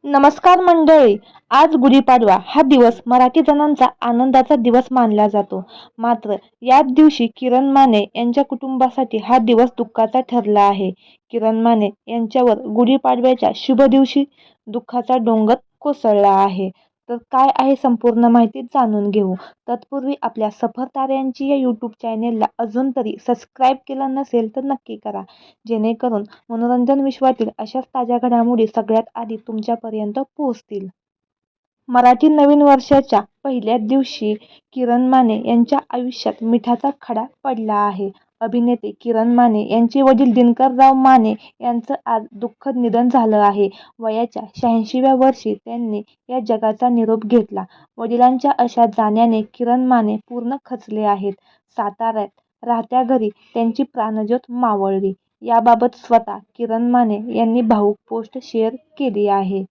नमस्कार मंडळी. आज गुढीपाडवा हा दिवस मराठी जणांचा आनंदाचा दिवस मानला जातो. मात्र याच दिवशी किरण माने यांच्या कुटुंबासाठी हा दिवस दुःखाचा ठरला आहे. किरण माने यांच्यावर गुढीपाडव्याच्या शुभ दिवशी दुःखाचा डोंगर कोसळला आहे. तर काय आहे संपूर्ण माहिती जाणून घेऊ. तत्पूर्वी आपल्या सफर ताऱ्यांची या यूट्यूब चॅनेलला अजून तरी सबस्क्राईब केलं नसेल तर नक्की करा, जेणेकरून मनोरंजन विश्वातील अशाच ताज्या घडामोडी सगळ्यात आधी तुमच्यापर्यंत पोहोचतील. मराठी नवीन वर्षाच्या पहिल्याच दिवशी किरण माने यांच्या आयुष्यात मिठाचा खडा पडला आहे. अभिनेते किरण माने यांचे वडील दिनकरराव माने यांचं आज दुःखद निधन झालं आहे. वयाच्या 86व्या वर्षी त्यांनी या जगाचा निरोप घेतला. वडिलांच्या अशा जाण्याने किरण माने पूर्ण खचले आहेत. साताऱ्यात राहत्या घरी त्यांची प्राणज्योत मावळली. याबाबत स्वतः किरण माने यांनी भावूक पोस्ट शेअर केली आहे.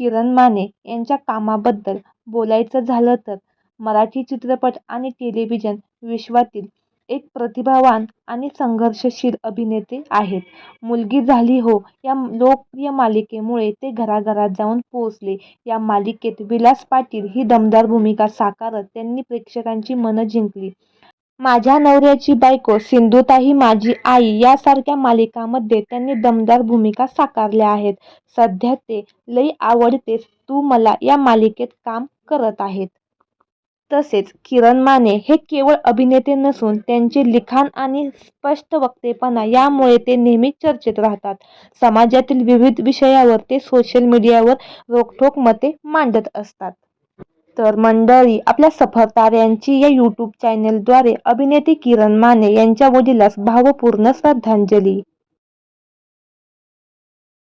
किरण माने यांच्या कामाबद्दल बोलायचं झालं तर मराठी चित्रपट आणि टेलिव्हिजन विश्वातील एक प्रतिभावान आणि संघर्षशील अभिनेते आहेत. मुलगी झाली हो या लोकप्रिय मालिकेमुळे ते घराघरात जाऊन पोहोचले. या मालिकेत विलास पाटील ही दमदार भूमिका साकारत त्यांनी प्रेक्षकांची मनं जिंकली. माझ्या नवऱ्याची बायको, सिंधुताई माझी आई यासारख्या मालिकांमध्ये त्यांनी दमदार भूमिका साकारल्या आहेत. सध्या ते लई आवडतेस तू मला या मालिकेत काम करत आहेत. तसेच किरण माने हे केवळ अभिनेते नसून त्यांचे लिखाण आणि स्पष्ट वक्तेपणा यामुळे ते नेहमी चर्चेत राहतात. समाजातील विविध विषयावर ते सोशल मीडियावर रोखठोक मते मांडत असतात. तर मंडळी, आपल्या सफर ताऱ्यांची या यूट्यूब चॅनेलद्वारे अभिनेते किरण माने यांच्या वडिलांस भावपूर्ण श्रद्धांजली.